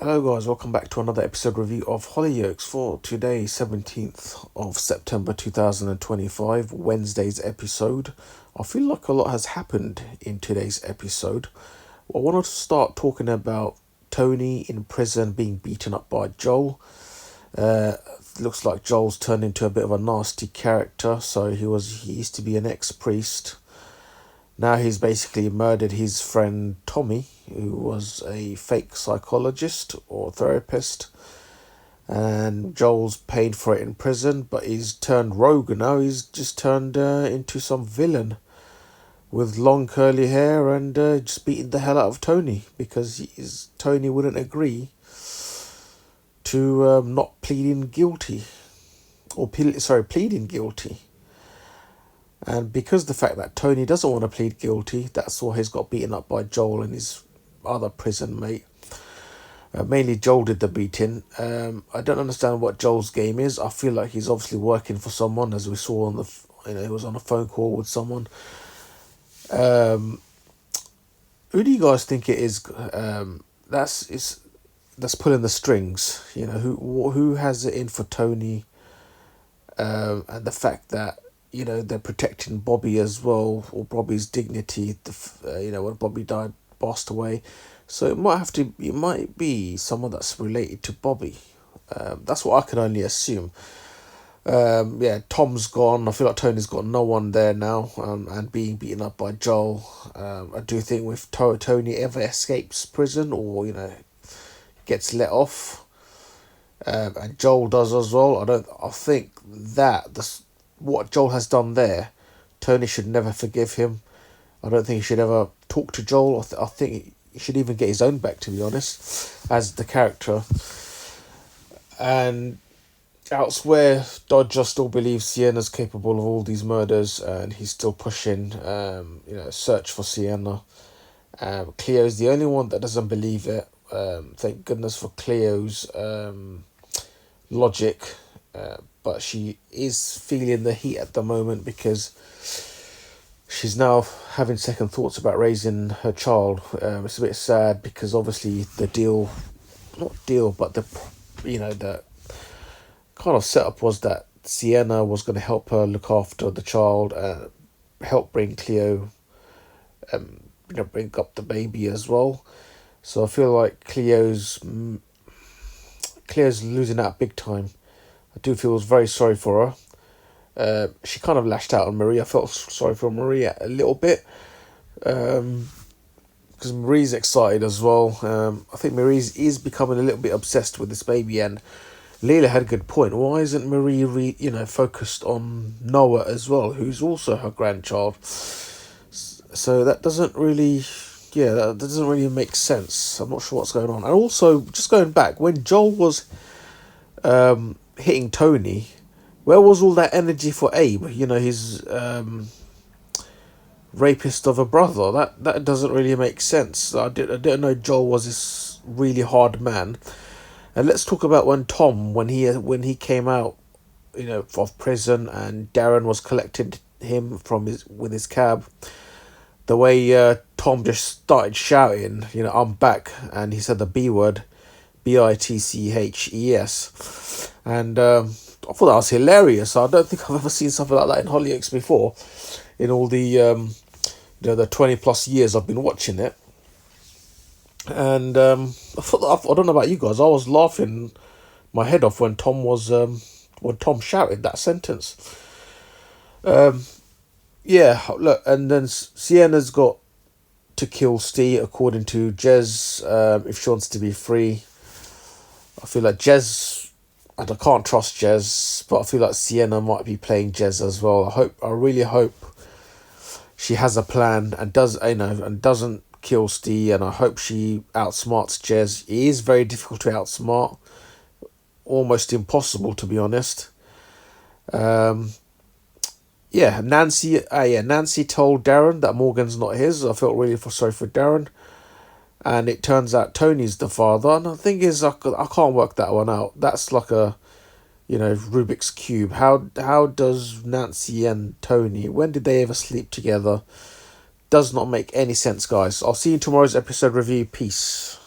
Hello guys, welcome back to another episode review of Hollyoaks for today, 17th of September 2025, Wednesday's episode. I feel like a lot has happened in today's episode. I wanted to start talking about Tony in prison being beaten up by Joel. Looks like Joel's turned into a bit of a nasty character. So he used to be an ex-priest. Now he's basically murdered his friend Tommy, who was a fake psychologist or therapist. And Joel's paid for it in prison, but he's turned rogue now. He's just turned into some villain with long curly hair and just beating the hell out of Tony because Tony wouldn't agree to not pleading guilty. Pleading guilty. And because the fact that Tony doesn't want to plead guilty, that's why he's got beaten up by Joel and his other prison mate. Mainly Joel did the beating. I don't understand what Joel's game is. I feel like he's obviously working for someone, as we saw on he was on a phone call with someone. Who do you guys think it is? That's pulling the strings. You know, who has it in for Tony? And the fact that they're protecting Bobby as well, or Bobby's dignity. When Bobby passed away, so it might be someone that's related to Bobby. That's what I can only assume. Tom's gone. I feel like Tony's got no one there now, and being beaten up by Joel. I do think if Tony ever escapes prison or gets let off, and Joel does as well, I think that what Joel has done there, Tony should never forgive him. I don't think he should ever talk to Joel. I think he should even get his own back, to be honest, as the character. And elsewhere, Dodger still believes Sienna's capable of all these murders, and he's still pushing, search for Sienna. Cleo's the only one that doesn't believe it. Thank goodness for Cleo's logic. But she is feeling the heat at the moment because she's now having second thoughts about raising her child. It's a bit sad because obviously the kind of setup was that Sienna was going to help her look after the child, help bring Cleo, bring up the baby as well. So I feel like Cleo's losing out big time. I do feel very sorry for her. She kind of lashed out on Marie. I felt sorry for Marie a little bit. Because Marie's excited as well. I think Marie is becoming a little bit obsessed with this baby. And Leila had a good point. Why isn't Marie, focused on Noah as well, who's also her grandchild? So that doesn't really... that doesn't really make sense. I'm not sure what's going on. And also, just going back, when Joel was... hitting Tony, where was all that energy for Abe? His rapist of a brother. That doesn't really make sense. I didn't know Joel was this really hard man. And let's talk about when he came out, of prison, and Darren was collecting him with his cab. The way Tom just started shouting, I'm back, and he said the B word. Bitches, and I thought that was hilarious. I don't think I've ever seen something like that in Hollyoaks before, in all the the 20+ years I've been watching it. And I don't know about you guys, I was laughing my head off when Tom shouted that sentence. Look, and then Sienna's got to kill Steve according to Jez, if she wants to be free. I feel like Jez, and I can't trust Jez, but I feel like Sienna might be playing Jez as well. I really hope she has a plan and doesn't kill Steve, and I hope she outsmarts Jez. It is very difficult to outsmart, almost impossible, to be honest. Nancy told Darren that Morgan's not his. I felt really sorry for Darren. And it turns out Tony's the father. And the thing is, I can't work that one out. That's like a, Rubik's Cube. How does Nancy and Tony, when did they ever sleep together? Does not make any sense, guys. I'll see you in tomorrow's episode review. Peace.